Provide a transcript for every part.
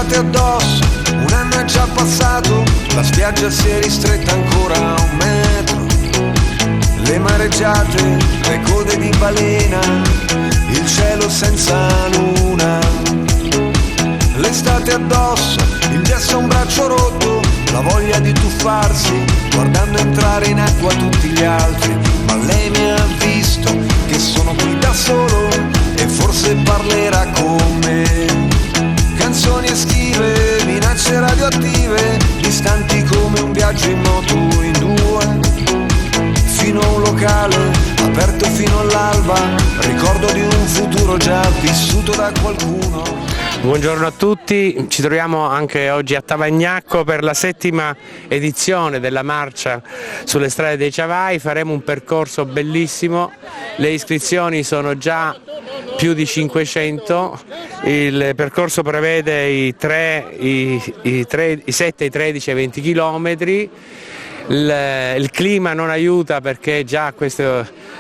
l'estate addosso, un anno è già passato, la spiaggia si è ristretta ancora a 1 metro. Le mareggiate, le code di balena, il cielo senza luna. L'estate addosso, il gesso a un braccio rotto, la voglia di tuffarsi, guardando entrare in acqua tutti gli altri. Ma lei mi ha visto che sono qui da solo e forse parlerà con me. Canzoni estive, minacce radioattive, distanti come un viaggio in moto in 2. Fino a un locale, aperto fino all'alba, ricordo di un futuro già vissuto da qualcuno. Buongiorno a tutti, ci troviamo anche oggi a Tavagnacco per la 7ª edizione della marcia sulle strade dei Ciavai. Faremo un percorso bellissimo, le iscrizioni sono già più di 500, il percorso prevede i 7, i 13 e i 20 chilometri. Il clima non aiuta perché già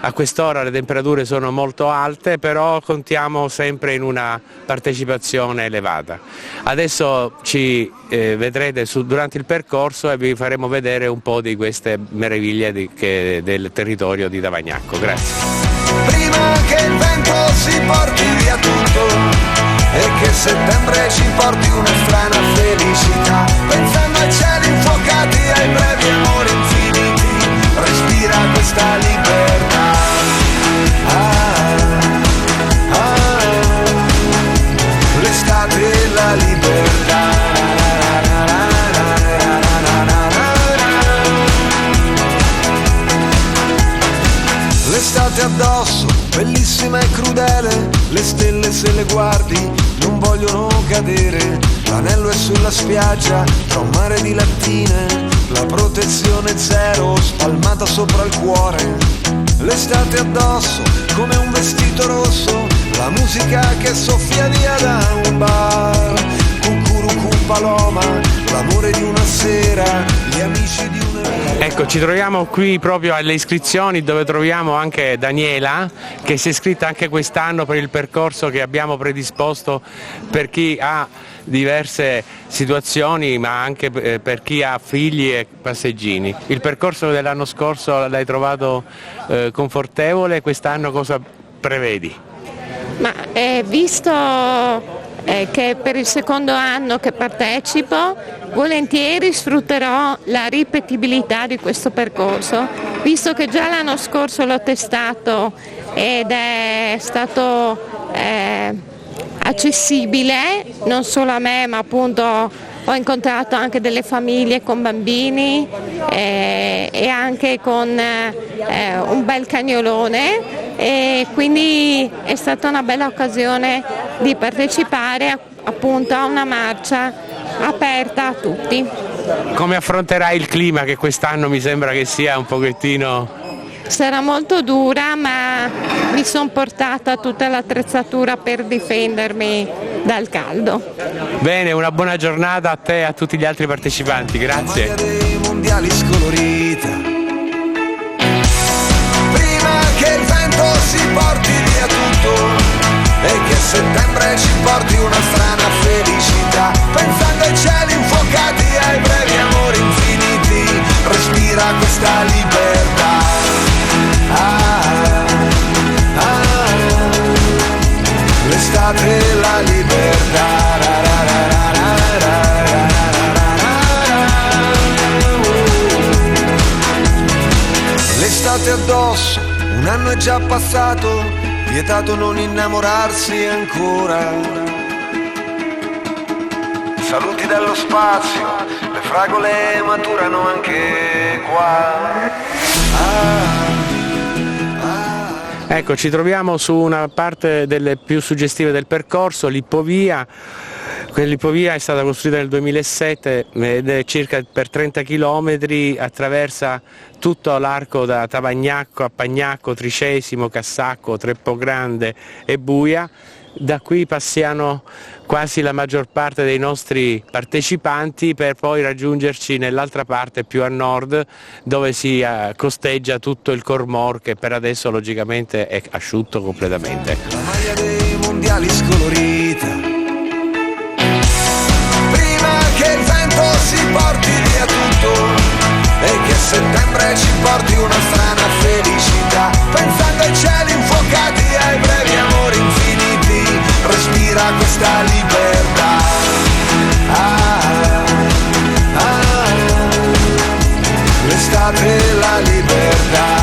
a quest'ora le temperature sono molto alte, però contiamo sempre in una partecipazione elevata. Adesso ci vedrete durante il percorso e vi faremo vedere un po' di queste meraviglie del territorio di Tavagnacco. Grazie. Prima che il vento si porti via tutto e che settembre ci porti una strana felicità, pensando ai cieli infuocati, ai brevi amori infiniti, respira questa libertà. L'estate e la libertà. L'estate addosso, bellissima e crudele, le stelle se le guardi non vogliono cadere, l'anello è sulla spiaggia tra un mare di lattine, la protezione zero spalmata sopra il cuore. L'estate addosso come un vestito rosso, la musica che soffia via da un bar, cucurucu paloma, l'amore di una sera, gli amici di una. Ecco, ci troviamo qui proprio alle iscrizioni dove troviamo anche Daniela che si è iscritta anche quest'anno per il percorso che abbiamo predisposto per chi ha diverse situazioni ma anche per chi ha figli e passeggini. Il percorso dell'anno scorso l'hai trovato confortevole, quest'anno cosa prevedi? Ma visto che per il secondo anno che partecipo, volentieri sfrutterò la ripetibilità di questo percorso, visto che già l'anno scorso l'ho testato ed è stato accessibile non solo a me, ma appunto ho incontrato anche delle famiglie con bambini e anche con un bel cagnolone, e quindi è stata una bella occasione di partecipare appunto a una marcia aperta a tutti. Come affronterai il clima che quest'anno mi sembra che sia un pochettino... Sarà molto dura, ma mi sono portata tutta l'attrezzatura per difendermi dal caldo. Bene, una buona giornata a te e a tutti gli altri partecipanti, grazie. La maglia dei mondiali scolorita, prima che il vento si porti via tutto e che settembre ci porti una strana felicità, pensando ai cieli infuocati, ai brevi amori infiniti, respira questa libertà. L'estate e la libertà. L'estate addosso, un anno è già passato, vietato non innamorarsi ancora. Saluti dallo spazio, le fragole maturano anche qua. Ecco, ci troviamo su una parte delle più suggestive del percorso, l'Ippovia. Quell'Ippovia è stata costruita nel 2007 ed è circa per 30 km, attraversa tutto l'arco da Tavagnacco a Pagnacco, Tricesimo, Cassacco, Treppogrande e Buia. Da qui passiamo quasi la maggior parte dei nostri partecipanti per poi raggiungerci nell'altra parte più a nord, dove si costeggia tutto il Cormor, che per adesso logicamente è asciutto completamente. La maglia dei mondiali scolorita, settembre ci porti una strana felicità, pensando ai cieli infuocati, ai brevi amori infiniti, respira questa libertà. L'estate e la libertà.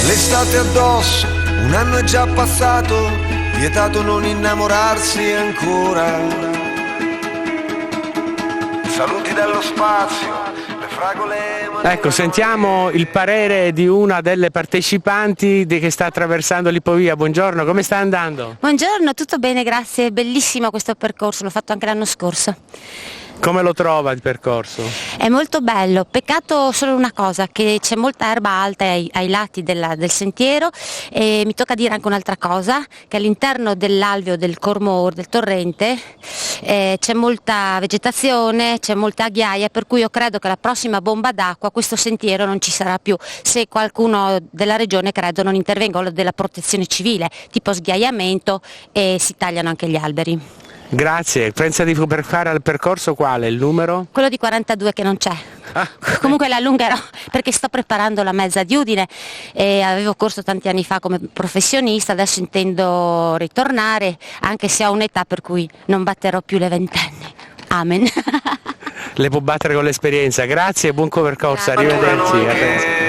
L'estate addosso, un anno è già passato, vietato non innamorarsi ancora. Saluti dallo spazio, le fragole. Ecco, sentiamo il parere di una delle partecipanti che sta attraversando l'Ipovia. Buongiorno, come sta andando? Buongiorno, tutto bene, grazie, bellissimo questo percorso, l'ho fatto anche l'anno scorso. Come lo trova il percorso? È molto bello, peccato solo una cosa, che c'è molta erba alta ai lati del sentiero, e mi tocca dire anche un'altra cosa, che all'interno dell'alveo del cormo del torrente c'è molta vegetazione, c'è molta ghiaia, per cui io credo che la prossima bomba d'acqua questo sentiero non ci sarà più, se qualcuno della regione credo non intervenga, o della protezione civile, tipo sghiaiamento, e si tagliano anche gli alberi. Grazie, pensa di fare al percorso quale? Il numero? Quello di 42 che non c'è. Comunque la allungherò perché sto preparando la mezza di Udine e avevo corso tanti anni fa come professionista, adesso intendo ritornare, anche se ho un'età per cui non batterò più le 20 anni. Amen. Le può battere con l'esperienza. Grazie e buon percorso, arrivederci.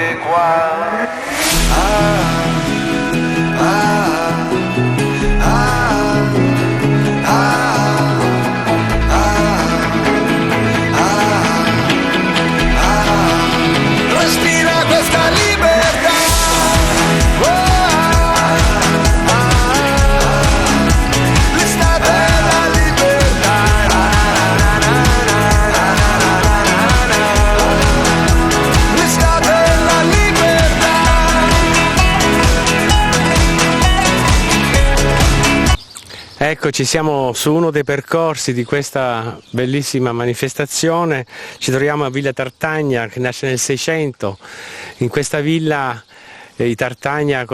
Eccoci, siamo su uno dei percorsi di questa bellissima manifestazione. Ci troviamo a Villa Tartagna, che nasce nel 600. In questa villa i Tartagna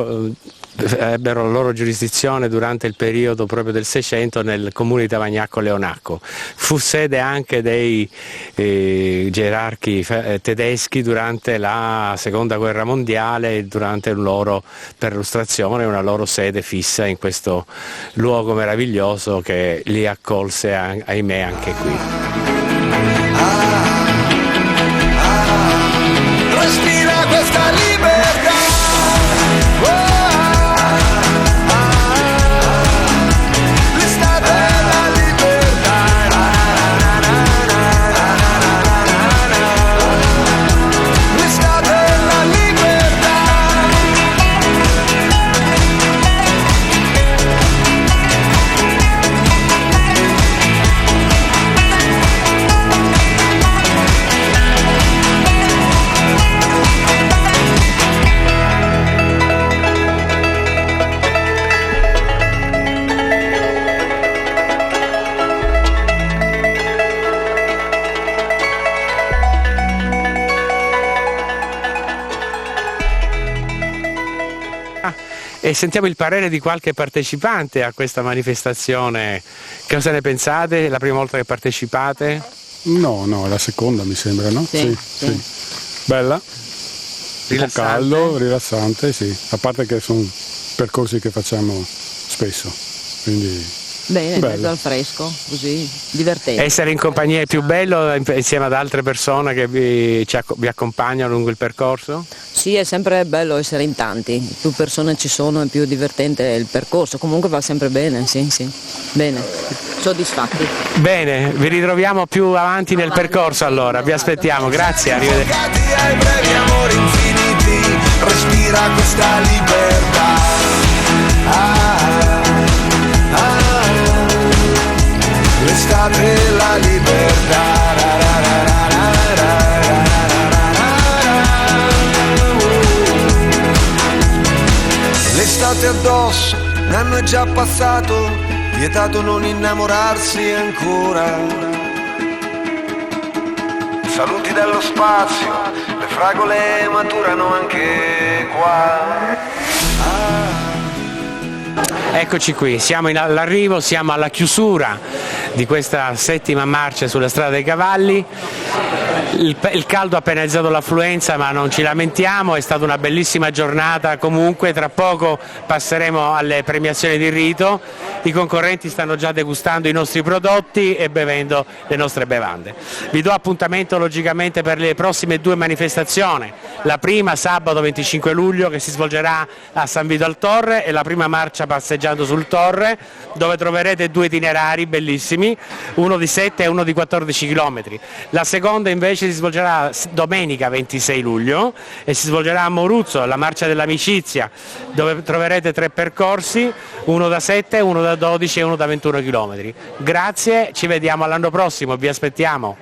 ebbero la loro giurisdizione durante il periodo proprio del 600 nel comune di Tavagnacco Leonacco. Fu sede anche dei gerarchi tedeschi durante la seconda guerra mondiale, durante un loro perlustrazione, una loro sede fissa in questo luogo meraviglioso che li accolse, ahimè, anche qui. Respira questa libertà. E sentiamo il parere di qualche partecipante a questa manifestazione. Che cosa ne pensate? È la prima volta che partecipate? No, è la seconda mi sembra, no? Sì. Bella, un po' caldo, rilassante, sì. A parte che sono percorsi che facciamo spesso, quindi... Bene, in mezzo al fresco, così, divertente. Essere in compagnia è più bello insieme ad altre persone che vi accompagnano lungo il percorso? Sì, è sempre bello essere in tanti, più persone ci sono e più divertente il percorso, comunque va sempre bene, sì, bene, soddisfatti. Bene, vi ritroviamo più avanti nel percorso allora, vi aspettiamo, grazie, arrivederci. Ai brevi amori infiniti, respira questa libertà. L'estate e la libertà. L'estate addosso, un anno è già passato, vietato non innamorarsi ancora. Saluti dallo spazio, le fragole maturano anche qua. Eccoci qui, siamo all'arrivo, siamo alla chiusura di questa 7ª marcia sulla strada dei cavalli. Il caldo ha penalizzato l'affluenza, ma non ci lamentiamo, è stata una bellissima giornata. Comunque tra poco passeremo alle premiazioni di rito, i concorrenti stanno già degustando i nostri prodotti e bevendo le nostre bevande. Vi do appuntamento logicamente per le prossime 2 manifestazioni, la prima sabato 25 luglio che si svolgerà a San Vito al Torre e la prima marcia passeggiando sul Torre, dove troverete 2 itinerari bellissimi, uno di 7 e uno di 14 km. La seconda invece si svolgerà domenica 26 luglio e si svolgerà a Moruzzo, la marcia dell'amicizia, dove troverete 3 percorsi, uno da 7, uno da 12 e uno da 21 km. Grazie, ci vediamo all'anno prossimo, vi aspettiamo.